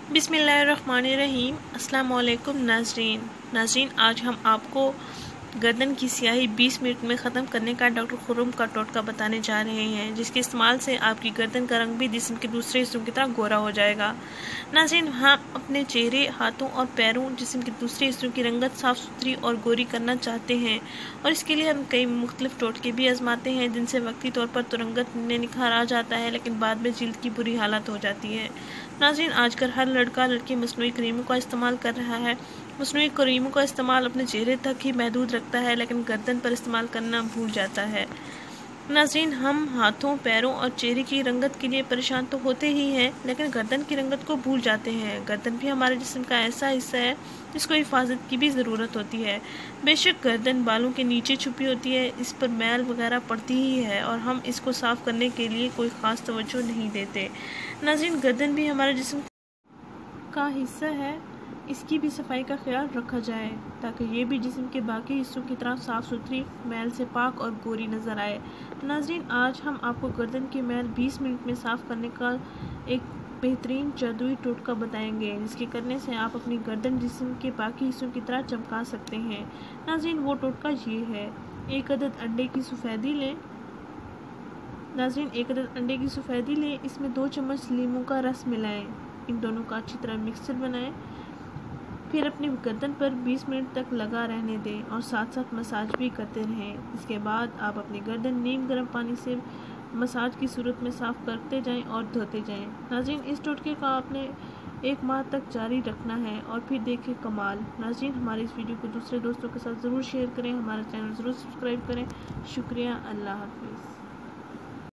बिस्मिल्लाहिर्रहमानिर्रहीम। अस्सलाम वालेकुम नाज़रीन, आज हम आपको गर्दन की स्याही 20 मिनट में ख़त्म करने का डॉक्टर खुर्रम का टोटका बताने जा रहे हैं, जिसके इस्तेमाल से आपकी गर्दन का रंग भी जिस्म के दूसरे हिस्सों की तरह गोरा हो जाएगा। नाज़रीन, हम अपने चेहरे, हाथों और पैरों, जिस्म के दूसरे हिस्सों की रंगत साफ़ सुथरी और गोरी करना चाहते हैं, और इसके लिए हम कई मुख्तलिफ टोटके भी आजमाते हैं, जिनसे वक्ती तौर पर तो रंगत में निखार आ जाता है, लेकिन बाद में जिल्द की बुरी हालत हो जाती है। नाज़रीन, आजकल हर लड़का लड़की मसनूई क्रीमों का इस्तेमाल कर रहा है। मसनूई क्रीमों का इस्तेमाल अपने चेहरे तक ही महदूद रखता है, लेकिन गर्दन पर इस्तेमाल करना भूल जाता है। नाज़रीन, हम हाथों, पैरों और चेहरे की रंगत के लिए परेशान तो होते ही हैं, लेकिन गर्दन की रंगत को भूल जाते हैं। गर्दन भी हमारे जिस्म का ऐसा हिस्सा है जिसको हिफाजत की भी ज़रूरत होती है। बेशक गर्दन बालों के नीचे छुपी होती है, इस पर मैल वगैरह पड़ती ही है, और हम इसको साफ़ करने के लिए कोई ख़ास तवज्जो नहीं देते। नाज़रीन, गर्दन भी हमारे जिस्म का हिस्सा है, इसकी भी सफाई का ख्याल रखा जाए ताकि ये भी जिस्म के बाकी हिस्सों की तरह साफ़ सुथरी, मैल से पाक और गोरी नज़र आए। नाज़रीन, आज हम आपको गर्दन की मैल 20 मिनट में साफ़ करने का एक बेहतरीन जादुई टोटका बताएंगे, जिसके करने से आप अपनी गर्दन जिस्म के बाकी हिस्सों की तरह चमका सकते हैं। नाज़रीन, वो टोटका ये है। 1 अदद अंडे की सफ़ेदी लें। नाज़रीन, 1 अदद अंडे की सफ़ेदी लें, इसमें 2 चम्मच लीमू का रस मिलाएं। इन दोनों का अच्छी तरह मिक्सचर बनाएं। फिर अपनी गर्दन पर 20 मिनट तक लगा रहने दें और साथ साथ मसाज भी करते रहें। इसके बाद आप अपनी गर्दन नीम गर्म पानी से मसाज की सूरत में साफ़ करते जाएं और धोते जाएं। नाज़रीन, इस टोटके का आपने 1 माह तक जारी रखना है और फिर देखें कमाल। नाज़रीन, हमारे इस वीडियो को दूसरे दोस्तों के साथ ज़रूर शेयर करें, हमारा चैनल ज़रूर सब्सक्राइब करें। शुक्रिया। अल्लाह हाफ़िज़।